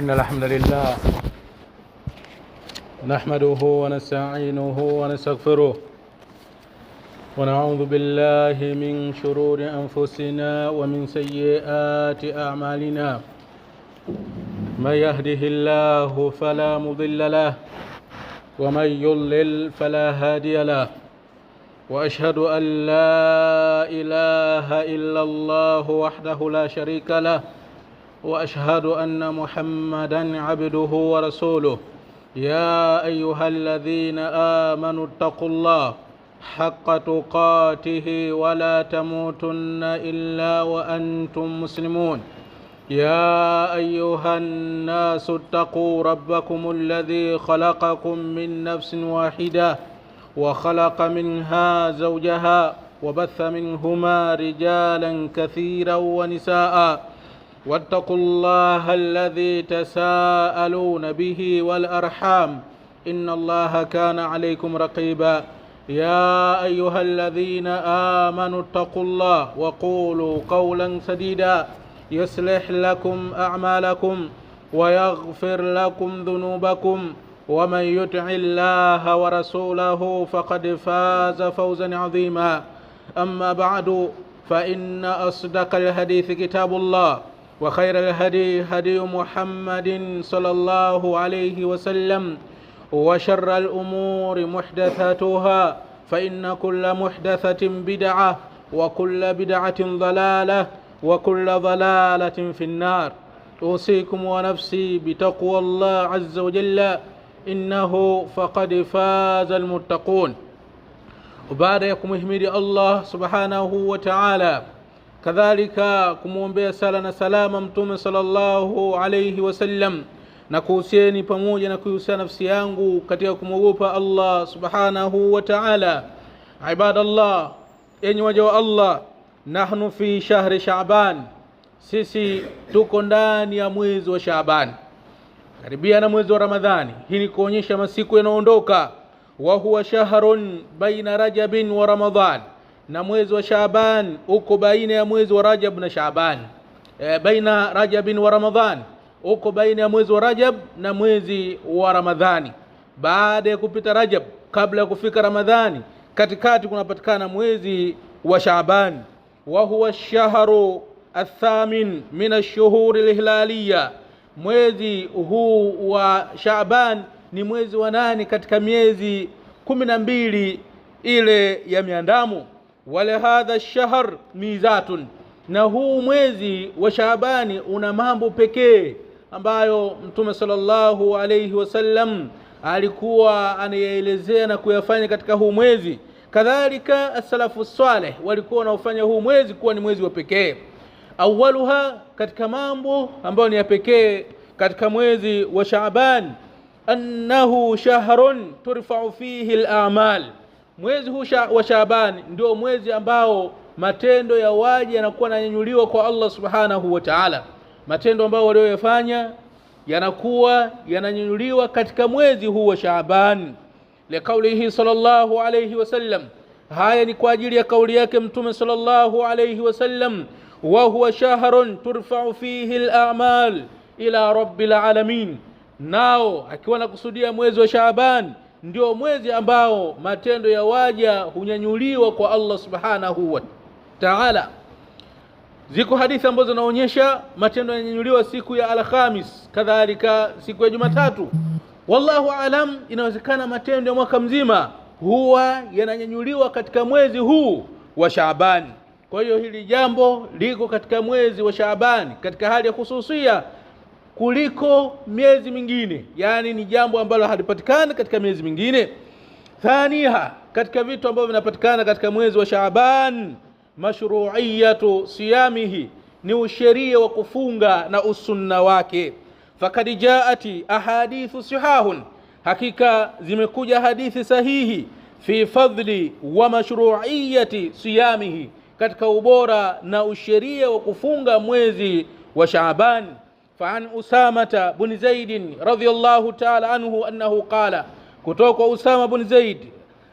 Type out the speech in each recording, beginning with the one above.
إن الحمد لله نحمده ونستعينه ونستغفره ونعوذ بالله من شرور أنفسنا ومن سيئات أعمالنا من يهده الله فلا مضل له ومن يضلل فلا هادي له وأشهد أن لا إله إلا الله وحده لا شريك له وأشهد أن محمدًا عبده ورسوله يا أيها الذين آمنوا اتقوا الله حق تقاته ولا تموتن إلا وأنتم مسلمون يا أيها الناس اتقوا ربكم الذي خلقكم من نفس واحدة وخلق منها زوجها وبث منهما رجالا كثيرا ونساء واتقوا الله الذي تساءلون به والأرحام إن الله كان عليكم رقيبا يا أيها الذين آمنوا اتقوا الله وقولوا قولا سديدا يصلح لكم أعمالكم ويغفر لكم ذنوبكم ومن يطع الله ورسوله فقد فاز فوزا عظيما أما بعد فإن أصدق الحديث كتاب الله وخير الهدي هدي محمد صلى الله عليه وسلم وشر الأمور محدثاتها فإن كل محدثة بدعة وكل بدعة ضلالة وكل ضلالة في النار أوصيكم ونفسي بتقوى الله عز وجل إنه فقد فاز المتقون. وبعد يكمهمد الله سبحانه وتعالى kadhalika kumwombea sala na salama mtume sallallahu alayhi wasallam na kuhusieni pamoja na kuhusia nafsi yangu katika kumwogopa Allah subhanahu wa ta'ala. Ibadallah, enyi waja wa Allah, nahnu fi shahri Shaaban, sisi tuko ndani ya mwezi wa Shaaban, karibia na mwezi wa Ramadhani. Hii ni kuonyesha masiku yanaondoka. Wa huwa shahrun baina Rajabin wa Ramadhan, na mwezi wa Shaaban uko baina ya mwezi wa Rajab na Shaaban. Baina Rajabin wa Ramadhan, uko baina ya mwezi wa Rajab na mwezi wa Ramadhani. Baada ya kupita Rajab, kabla ya kufika Ramadhani, katikati kunapatikana mwezi wa Shaaban. Wa huwa ash-shahru ath-thamin min ash-shuhur al-hilaliya, mwezi huu wa Shaaban ni mwezi wa 8 katika miezi 12 ile ya miandamo. Wala hadha ash-shahr mizatun, na huu mwezi wa Shaabani una mambo pekee ambayo Mtume sallallahu alayhi wasallam alikuwa anayaelezea na kuyafanya katika huu mwezi. Kadhalika as-salafu salih walikuwa wanaofanya huu mwezi kuwa ni mwezi wa pekee. Awaluha, katika mambo ambayo ni ya pekee katika mwezi wa Shaaban, annahu shahrun turfa'u fihi al-a'mal. Mwezi huu wa Shaaban ndio mwezi ambao matendo ya waja yanakuwa yananyanyuliwa kwa Allah subhanahu wa ta'ala. Matendo ambayo waliyofanya yanakuwa yananyanyuliwa katika mwezi huu wa Shaaban. Liqaulihi sallallahu alayhi wasallam, haya ni kwa ajili ya kauli yake Mtume sallallahu alayhi wasallam, wa huwa shahrun turfa'u fihi al-a'mal ila rabbil alamin. Nao akiwa nakusudia mwezi wa Shaaban ndio mwezi ambao matendo ya waja hunyanyuliwa kwa Allah subhanahu wa ta'ala. Ziko hadithi ambazo zinaonyesha matendo yananyuliwa siku ya Alhamis, kadhalika siku ya Jumatatu. Wallahu alam, inawezekana matendo ya mwaka mzima huwa yananyanyuliwa katika mwezi huu wa Shaaban. Kwa hiyo hili jambo liko katika mwezi wa Shaaban katika hali ya khususia kuliko miezi mingine, yani ni jambo ambalo halipatikani katika miezi mingine. Thaniha, katika vitu ambavyo vinapatikana katika mwezi wa Shaaban, mashru'iyatu siyamihi, ni usheria wa kufunga na usunna wake. Fakad jaati ahadithu sihahun, hakika zimekuja hadithi sahihi, fi fadli wa mashru'iyati siyamihi, katika ubora na usheria wa kufunga mwezi wa Shaaban. فعن أسامة بن زيد رضي الله تعالى عنه أنه قال, kutoka Usama bin Zaid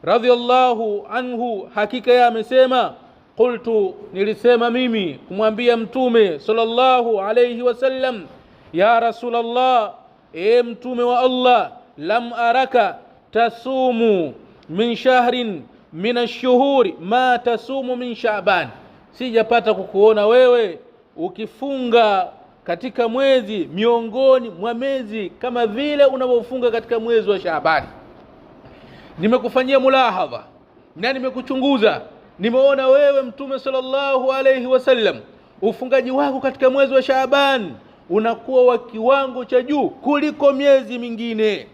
radhiyallahu anhu hakika ya amesema, qultu, nilisema mimi kumwambia Mtume sallallahu alayhi wasallam, ya Rasulullah, mtume wa Allah, lam araka tasumu min shahrin min ash-shuhuri ma tasumu min Sha'ban, sijapata kukuona wewe ukifunga katika mwezi miongoni mwa mwezi kama vile unavyofunga katika mwezi wa Shaaban. Nimekufanyia mulahadha na nimekuchunguza, nimeona wewe Mtume sallallahu alayhi wasallam ufungaji wako katika mwezi wa Shaaban unakuwa wa kiwango cha juu kuliko miezi mingine.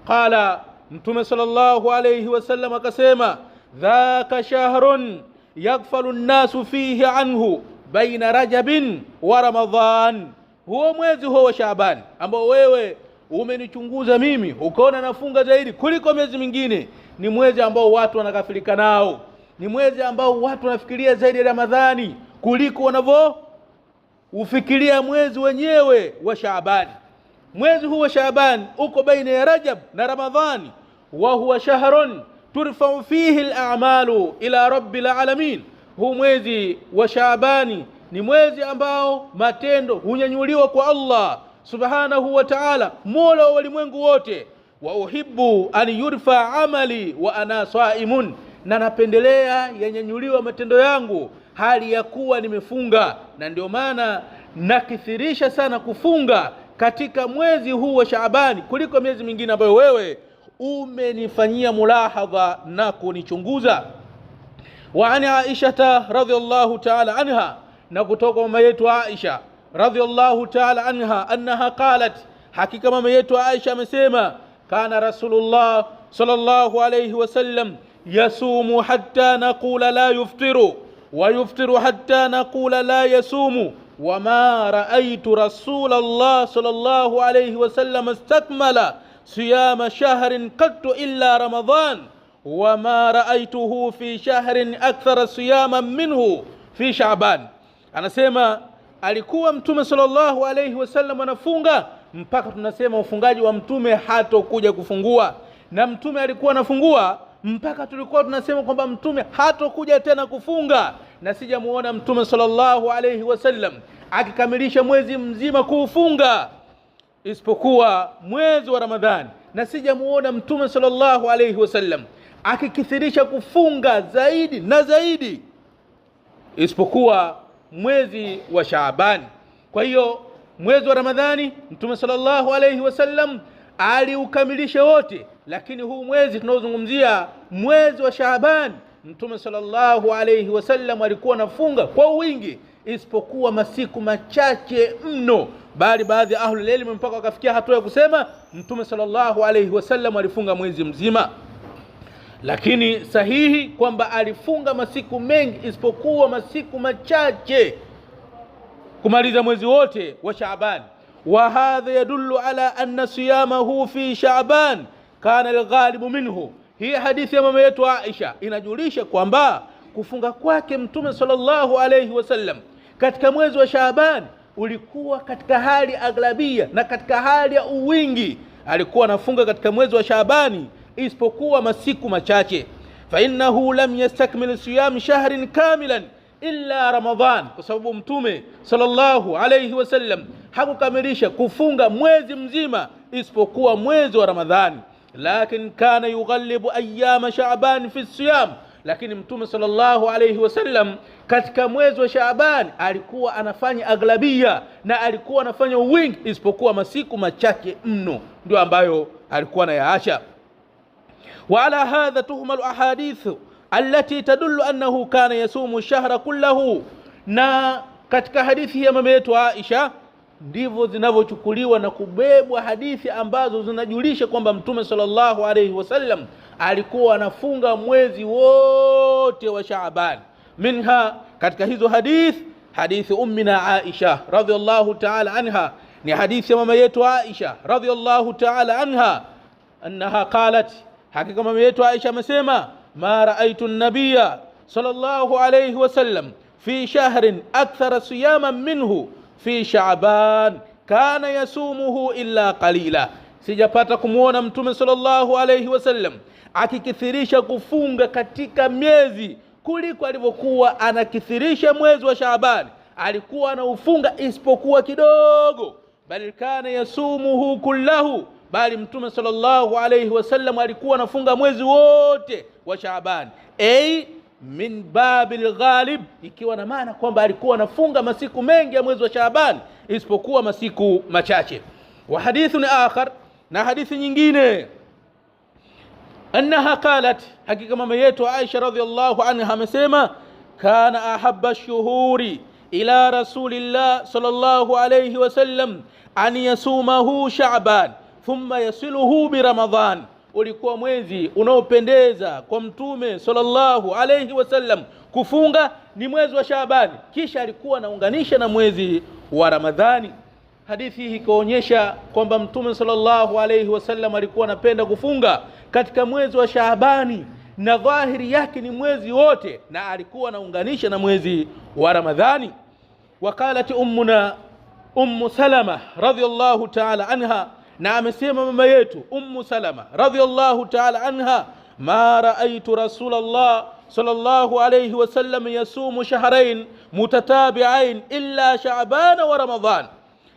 Qala, Mtume sallallahu alayhi wasallam akasema, dhaka shahrun yaghfalu an-nasu fihi anhu baina Rajabin wa Ramadhan, huo mwezi huo wa Shaaban ambao wewe umenichunguza mimi ukaona nafunga zaidi kuliko miezi mingine, ni mwezi ambao watu wanakafirika nao, ni mwezi ambao watu wanafikiria zaidi Ramadhani kuliko wanavyo ufikiria mwezi wenyewe wa Shaaban. Mwezi huu wa Shaaban uko baina ya Rajab na Ramadhani, wa huwa shahrun turfa'u fihi al-a'malu ila rabbil alamin. Huu mwezi wa Shaabani ni mwezi ambao matendo hunyanyuliwa kwa Allah subhanahu wa ta'ala, mola wa ulimwengu wote. Wa uhibbu an yurfa amali wa ana saimun, na napendelea yanyanyuliwa matendo yangu hali ya kuwa nimefunga, na ndio maana nakithirisha sana kufunga katika mwezi huu wa Shaabani kuliko miezi mingine ambayo wewe umenifanyia mulahadha na kunichunguza. Wa ani Aisha radhiyallahu ta'ala anha, na kutoka mama yetu Aisha radhiyallahu ta'ala anha, annaha qalat, hakika mama yetu Aisha amesema, kana Rasulullah sallallahu alayhi wasallam yasumu hatta naqula la yuftiru wa yuftiru hatta naqula la yasumu, wa ma ra'aytu Rasulullah sallallahu alayhi wasallam istakmala siyama shahrin qattu illa Ramadan, wa ma ra'aytuhu fi shahrin akthara siyaman minhu fi Sha'ban. Anasema alikuwa Mtume sallallahu alayhi wasallam anafunga mpaka tunasema ufungaji wa Mtume hatokuja kufungua, na Mtume alikuwa anafungua mpaka tulikuwa tunasema kwamba Mtume hatokuja tena kufunga. Na sijamuona Mtume sallallahu alayhi wasallam akikamilisha mwezi mzima kuufunga isipokuwa mwezi wa Ramadhani, na sijamuona Mtume sallallahu alayhi wasallam akikithirisha kufunga zaidi na zaidi isipokuwa mwezi wa Shaaban. Kwa hiyo mwezi wa Ramadhani Mtume sallallahu alayhi wasallam aliukamilisha wote, lakini huu mwezi tunaozungumzia mwezi wa Shaaban, Mtume sallallahu alayhi wasallam alikuwa anafunga kwa wingi isipokuwa masiku machache mno, bali baadhi ya ahlul ilm mpaka wakafikia hatua ya kusema Mtume sallallahu alayhi wasallam alifunga mwezi mzima. Lakini sahihi kwamba alifunga masiku mengi isipokuwa masiku machache kumaliza mwezi wote wa Shaaban. Wa hadha yadullu ala anna siyamahu fi Shaaban kana al-ghalibu minhu. Hii hadithi ya mama yetu Aisha inajulisha kwamba kufunga kwake Mtume sallallahu alayhi wasallam katika mwezi wa Shaaban ulikuwa katika hali aglabia na katika hali ya uwingi. Alikuwa anafunga katika mwezi wa Shaabani isipokuwa masiku machache. Fa innahu lam yastakmil siyam shahrin kamilan illa Ramadhan, kwa sababu Mtume sallallahu alayhi wasallam hakukamilisha kufunga mwezi mzima isipokuwa mwezi wa Ramadhani. Lakin kana yughallibu ayyama Shaaban fi siyam, lakini Mtume sallallahu alayhi wasallam katika mwezi wa Shaaban alikuwa anafanya aglabia na alikuwa anafanya wingi isipokuwa masiku machache mno ndio ambayo alikuwa anayaacha. Wa ala hadha tuhmalu ahadithu allati tadullu annahu kana yasumu shahra kullahu, na katika hadithi ya mama yetu Aisha ndivyo zinavyochukuliwa na kubebwa hadithi ambazo zinajulisha kwamba Mtume sallallahu alayhi wasallam alikuwa anafunga mwezi wote wa Shaaban. Minha, katika hizo hadithi ummina Aisha radhiyallahu ta'ala anha, ni hadithi ya mama yetu Aisha radhiyallahu ta'ala anha, annaha qalat, hakika mama yetu Aisha amesema, ma ra'aytu an-nabiyya sallallahu alayhi wasallam fi shahrin akthara siyaman minhu fi Shaaban kana yasumuhu illa qalila, sijapata kumuona Mtume sallallahu alayhi wasallam akikithirisha kufunga katika miezi kuliko alivyokuwa anakithirisha mwezi wa Shaaban. Alikuwa anaufunga isipokuwa kidogo bal kana yasumuhu kullahu, bali mtume sallallahu alayhi wasallam alikuwa anafunga mwezi wote wa Shaaban, min babil ghalib, ikiwa na maana kwamba alikuwa anafunga masiku mengi ya mwezi wa Shaaban isipokuwa masiku machache. Wa hadithun akhar, na hadithi nyingine, annaha qalat, hakika mama yetu Aisha radhiyallahu anha amesema, kana ahabba shuhuri ila rasulillah sallallahu alayhi wasallam an yasumahu Shaaban thumma yasiluhu bi Ramadhan, ulikuwa mwezi unaopendeza kwa mtume sallallahu alayhi wasallam kufunga ni mwezi wa Shaaban, kisha alikuwa anaunganisha na mwezi wa Ramadhani. Hadithi hii ikaonyesha kwamba mtume sallallahu alayhi wasallam alikuwa anapenda kufunga katika mwezi wa Shaabani, na dhahiri yake ni mwezi wote, na alikuwa anaunganisha na mwezi wa Ramadhani. Wakalat ummuna Ummu Salama radhiyallahu ta'ala anha, na amesema mama yetu Ummu Salama radhiyallahu ta'ala anha, ma ra'aytu Rasulullah sallallahu alayhi wasallam yasumu shahrayn mutatabi'ain illa Sha'ban wa Ramadhan.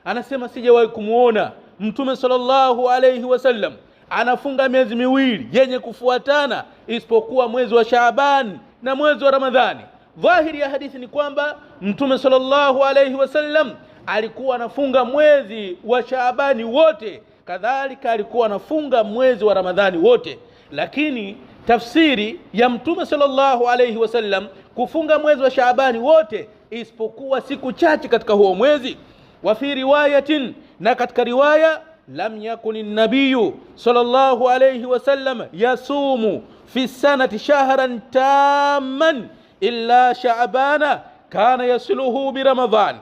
Anasema sijawahi kumuona mtume sallallahu alayhi wasallam anafunga miezi miwili yenye kufuatana isipokuwa mwezi wa Shaaban na mwezi wa Ramadhani. Dhahiri ya hadithi ni kwamba mtume sallallahu alayhi wasallam alikuwa anafunga mwezi wa Shaabani wote, kadhalika alikuwa anafunga mwezi wa Ramadhani wote. Lakini tafsiri ya mtume sallallahu alayhi wasallam kufunga mwezi wa Shaabani wote isipokuwa siku chache katika huo mwezi. Wa fi riwayatin, na katika riwaya, lam yakuni an-nabiy sallallahu alayhi wasallam yasumu fi sanati shahran tamman illa Shaabana kana yasiluhu bi Ramadhan,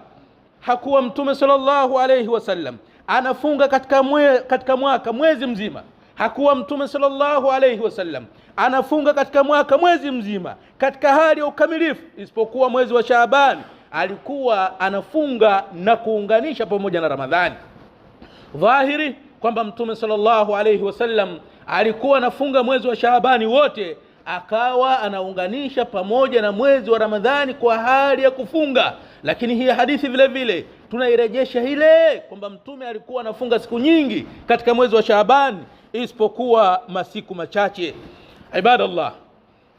hakuwa mtume sallallahu alayhi wasallam anafunga katika mwaka mwezi mzima, hakuwa mtume sallallahu alayhi wasallam anafunga katika mwaka mwezi mzima katika hali ya ukamilifu isipokuwa mwezi wa Shaaban alikuwa anafunga na kuunganisha pamoja na Ramadhani. Dhahiri kwamba mtume sallallahu alayhi wasallam alikuwa anafunga mwezi wa Shaabani wote, akawa anaunganisha pamoja na mwezi wa Ramadhani kwa hali ya kufunga. Lakini hii hadithi vile vile tunairejesha ile kwamba mtume alikuwa anafunga siku nyingi katika mwezi wa Shaaban isipokuwa masiku machache. Ibadallah,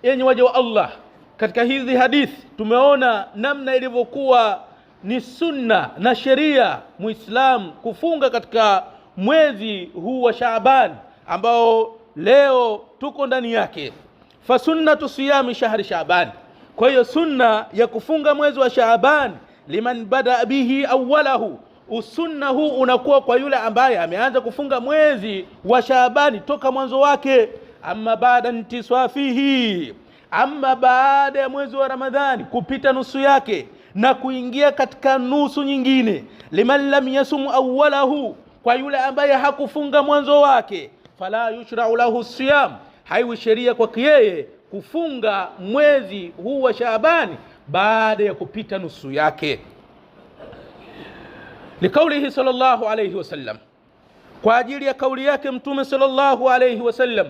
yenye waja wa Allah, katika hizi hadithi tumeona namna ilivyokuwa ni sunna na sheria muislam kufunga katika mwezi huu wa Shaaban ambao leo tuko ndani yake. Fa sunnatu siyami shahri Shaaban, kwa hiyo sunna ya kufunga mwezi wa Shaaban, liman bada bihi awwalahu, usunna huu unakuwa kwa yule ambaye ameanza kufunga mwezi wa Shaabani toka mwanzo wake. Amma baada intiswafihi, amma baada ya mwezi wa Ramadhani kupita nusu yake na kuingia katika nusu nyingine, liman lam yasum awwalahu, kwa yule ambaye hakufunga mwanzo wake, fala yushra'u lahu siyam, haiwi sheria kwa yeye kufunga mwezi huu wa Shaabani baada ya kupita nusu yake. Likaulihi sallallahu alayhi wasallam, kwa ajili ya kauli yake mtume sallallahu alayhi wasallam,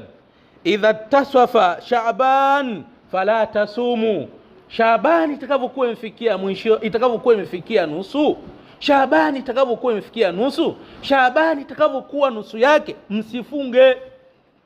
idha taswafa Shaaban fala tasumu, Shaabani itakapokuwa imefikia mwisho, itakapokuwa imefikia nusu, Shaabani itakapokuwa imefikia nusu, Shaabani itakapokuwa nusu yake msifunge.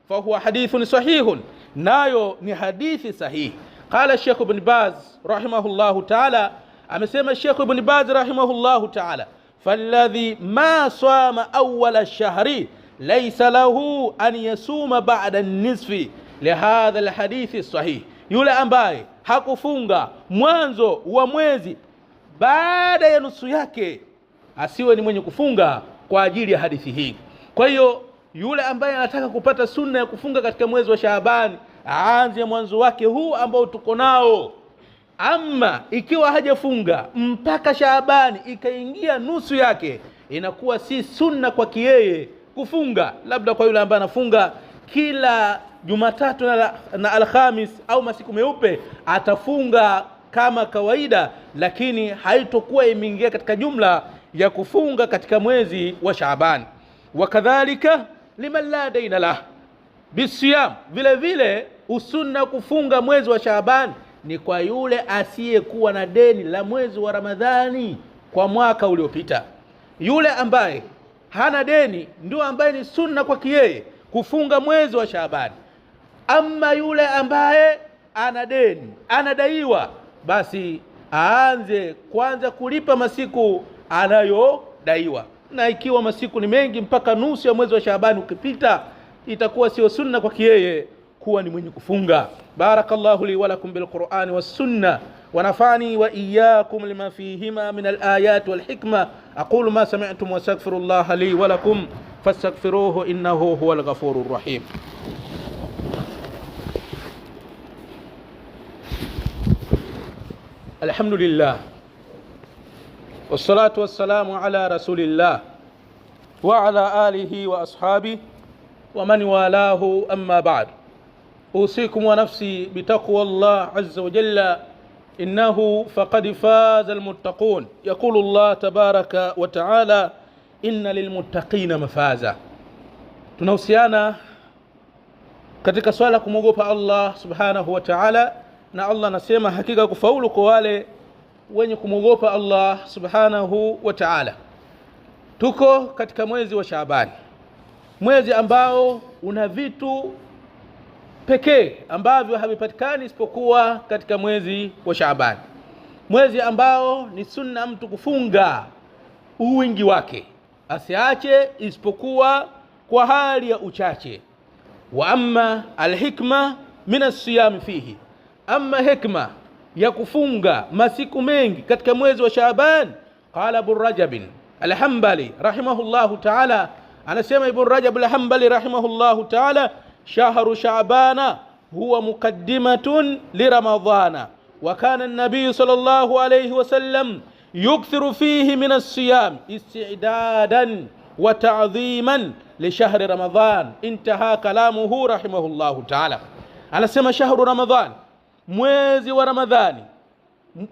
Fa huwa hadithun sahihun, nayo ni hadithi sahihi. Qala Sheikh Ibn Baz rahimahullahu ta'ala, amesema Sheikh Ibn Baz rahimahullahu ta'ala, falladhi ma sama awwal ash-shahri laysa lahu an yasuma ba'da an-nisfi lihadha al-hadith as-sahih, yule ambaye hakufunga mwanzo wa mwezi baada ya nusu yake asiwe ni mwenye kufunga kwa ajili ya hadithi hii. Kwa hiyo yule ambaye anataka kupata sunna ya kufunga katika mwezi wa Shaaban aanze mwanzo wake huu ambao tuko nao. Ama ikiwa hajafunga mpaka Shaabani ikaingia nusu yake, inakuwa si sunna kwa yeye kufunga. Labda kwa yule ambaye anafunga kila Jumatatu na Alhamis au masiku meupe atafunga kama kawaida, lakini haitokuwa imeingia katika jumla ya kufunga katika mwezi wa Shaaban. Wakadhalika liman la daina lah bisiyam, vile vile usunna kufunga mwezi wa Shaaban ni kwa yule asiyekuwa na deni la mwezi wa Ramadhani kwa mwaka uliopita. yule ambaye hana deni ndio ambaye ni sunna kwake yeye kufunga mwezi wa Shaabani. Ama yule ambaye ana deni, anadaiwa, basi aanze kwanza kulipa masiku anayodaiwa. Na ikiwa masiku ni mengi mpaka nusu ya mwezi wa Shaabani ukipita, itakuwa sio sunna kwake yeye kuwa ni mwenye kufunga. Barakallahu li wa lakum bil Qur'ani was sunnah wa nafani wa iyyakum lima fihima min al ayat wal hikma. aqulu ma sami'tum wa astaghfirullaha li wa lakum fastaghfiruhu innahu huwal ghafurur rahim. Alhamdulillah wassalatu wassalamu ala rasulillah wa ala alihi wa ashabihi wa man walahu, amma ba'd. أوصيكم ونفسي بتقوى الله عز وجل إنه فقد فاز المتقون. يقول الله تبارك وتعالى إن للمتقين مفازا. tunahusiana katika swala kumwogopa Allah subhanahu wa ta'ala, na Allah anasema hakika kufaulu kwa wale wenye kumwogopa Allah subhanahu wa ta'ala. Tuko katika mwezi wa Shaabani, mwezi ambao una vitu pekee ambavyo havipatikani isipokuwa katika mwezi wa Shaabani, mwezi ambao ni sunna mtu kufunga uwingi wake, asiache isipokuwa kwa hali ya uchache. Wa amma alhikma min as-siyam fihi, amma hikma ya kufunga masiku mengi katika mwezi wa Shaaban, qala Ibn Rajab al-Hanbali rahimahullahu ta'ala, anasema Ibn Rajab al-Hanbali rahimahullahu ta'ala, shahru Shaabana huwa muqaddimatun li Ramadhana, wa kana an-nabiy sallallahu alayhi wa sallam yukthiru fihi min as-siyam isti'dadan wa ta'dhiman li shahri Ramadhan. Intaha kalamuhu rahimahullahu ta'ala. Anasema shahru Ramadhan, mwezi wa Ramadhani,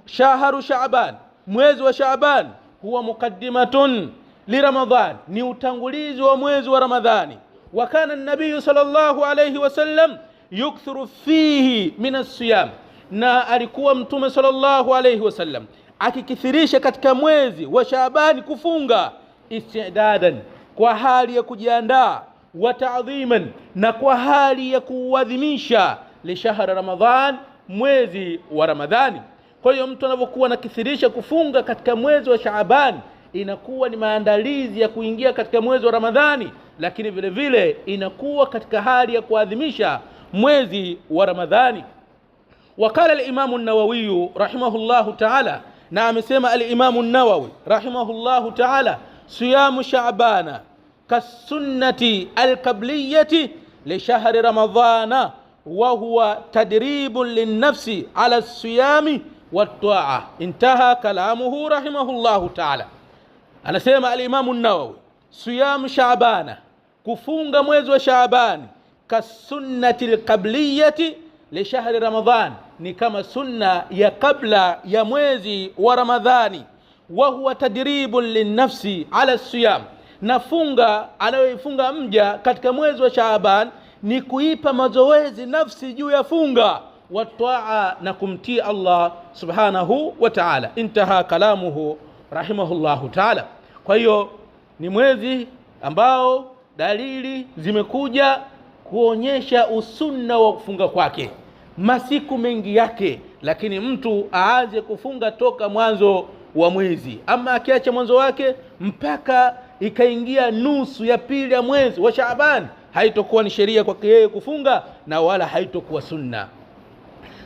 shahru Shaaban, mwezi wa Shaaban, huwa muqaddimatun li Ramadhan, ni utangulizi wa mwezi wa Ramadhani. Wa kana an-nabiy sallallahu alayhi wasallam yukthiru fihi min as-siyam, na alikuwa mtume sallallahu alayhi wasallam akikithirisha katika mwezi wa Shaaban kufunga, istidadan, kwa hali ya kujiandaa, wa ta'dhiman, na kwa hali ya kuadhimisha, li shahri Ramadhan, mwezi wa Ramadhani. Kwa hiyo mtu anapokuwa anakithirisha kufunga katika mwezi wa Shaaban, inakuwa ni maandalizi ya kuingia katika mwezi wa Ramadhani, lakini vile vile inakuwa katika hali ya kuadhimisha mwezi wa Ramadhani. Wakala al-Imam an-Nawawi rahimahullahu ta'ala, na amesema al-Imam an-Nawawi rahimahullahu ta'ala, siyamu Shaabana kasunnati al-qabliyyati li shahri Ramadhana wa huwa tadribun lin-nafsi ala as-siyami wat-ta'a. Intaha kalamuhu rahimahullahu ta'ala. Anasema al-Imam an-Nawawi, siyamu Shaabana, kufunga mwezi wa Shaabani, kasunnati al-qabliyyati li shahri Ramadhan, ni kama sunna ya kabla ya mwezi wa Ramadhani. Wa huwa tadribun linnafsi ala siyam, na funga anayoifunga mja katika mwezi wa Shaaban ni kuipa mazoezi nafsi juu ya funga, wa taa, na kumtii Allah subhanahu wa ta'ala. Intaha kalamuhu rahimahullahu ta'ala. Kwa hiyo ni mwezi ambao dalili zimekuja kuonyesha usunna wa kufunga kwake, masiku mengi yake, lakini mtu aanze kufunga toka mwanzo wa mwezi. Ama akiacha mwanzo wake mpaka ikaingia nusu ya pili ya mwezi wa Shaaban, haitokuwa ni sheria kwake yeye kufunga, na wala haitokuwa sunna.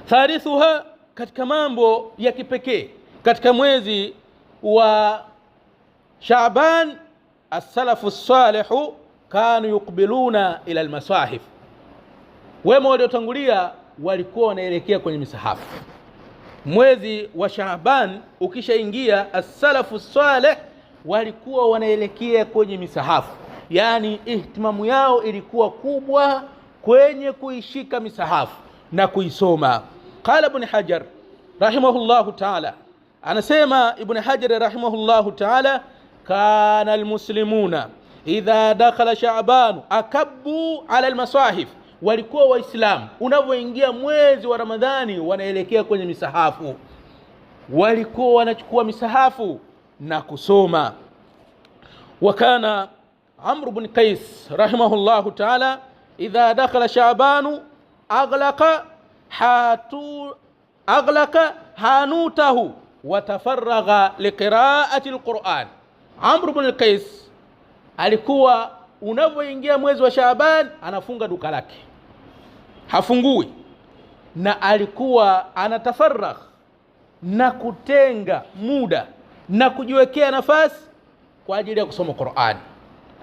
Thalithuha, katika mambo ya kipekee katika mwezi wa Shaaban, as-salafu as-salihu kanu yuqbiluna ila al-masahif, wema waliotangulia walikuwa wanaelekea kwenye misahafu. Mwezi wa Shaaban ukishaingia, as-salafu salih walikuwa wanaelekea kwenye misahafu, yani ihtimamu yao ilikuwa kubwa kwenye kuishika misahafu na kuisoma. Qala Ibn Hajar rahimahullahu ta'ala, anasema Ibn Hajar rahimahullahu ta'ala, kana almuslimuna idha dakhala Shaaban akabbu ala almasahif, walikuwa waislamu unapoingia mwezi wa Ramadhani wanaelekea kwenye misahafu, walikuwa wanachukua misahafu na kusoma. وكان عمرو بن قيس رحمه الله تعالى إذا دخل شعبان أغلق حانوته وتفرغ لقراءة القرآن. عمرو بن قيس alikuwa unapoingia mwezi wa Shaaban anafunga duka lake, hafungui, na alikuwa anatafarragh na kutenga muda na kujiwekea nafasi kwa ajili ya kusoma Qur'an.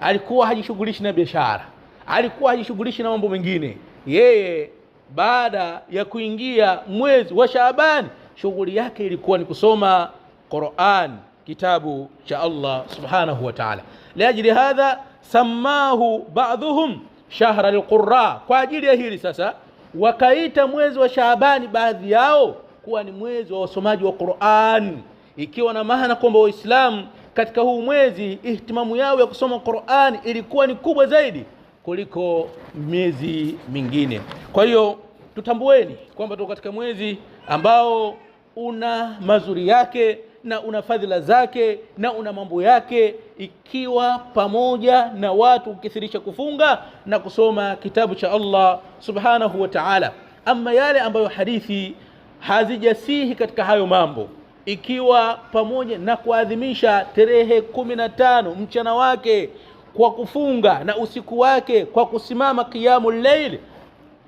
Alikuwa hajishughulishi na biashara, alikuwa hajishughulishi na mambo mengine. Yeye baada ya kuingia mwezi wa Shaaban shughuli yake ilikuwa ni kusoma Qur'an, kitabu cha Allah subhanahu wa ta'ala. Liajili hadha samahu ba'dhum shahra al-qurra. Kwa ajili ya hili sasa wakaita mwezi wa Shaabani baadhi yao kuwa ni mwezi wa wasomaji wa Qur'an, ikiwa na maana kwamba Waislamu katika huu mwezi ihtimamu yao ya kusoma Qur'an ilikuwa ni kubwa zaidi kuliko miezi mingine. Kwa hiyo tutambueni kwamba tuko katika mwezi ambao una mazuri yake na una fadhila zake na una mambo yake, ikiwa pamoja na watu kukithirisha kufunga na kusoma kitabu cha Allah subhanahu wa ta'ala. Ama yale ambayo hadithi hazijasihi katika hayo mambo, ikiwa pamoja na kuadhimisha tarehe 15 mchana wake kwa kufunga na usiku wake kwa kusimama qiyamul layl,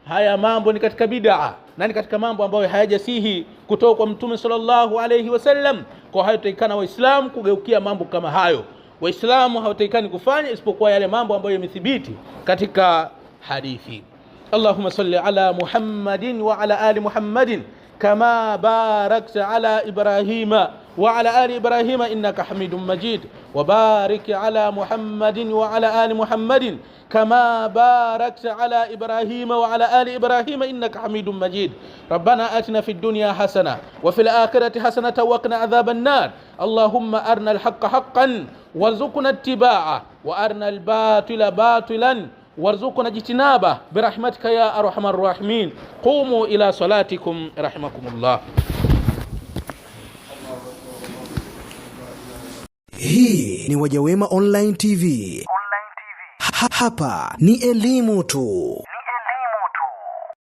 haya mambo ni katika bid'a na ni katika mambo ambayo hayajasihi kutoka kwa Mtume sallallahu alayhi wasallam. Kwa hayo tutakana Waislamu kugeukia mambo kama hayo. Waislamu hawatakani kufanya isipokuwa yale mambo ambayo yamethibiti katika hadithi. Allahumma salli ala Muhammadin wa ala ali Muhammadin كما باركت على إبراهيم وعلى آل إبراهيم إنك حميد مجيد، وبارك على محمد وعلى آل محمد كما باركت على إبراهيم وعلى آل إبراهيم إنك حميد مجيد. ربنا آتنا في الدنيا حسنة وفي الآخرة حسنة وقنا عذاب النار. اللهم أرنا الحق حقا وارزقنا اتباعه، وأرنا الباطل باطلا وارزقنا اجتنابه برحمتك يا أرحم الراحمين. قوموا إلى صلاتكم رحمكم الله. Hii ni Wajawema Online TV. Hapa ni elimu tu.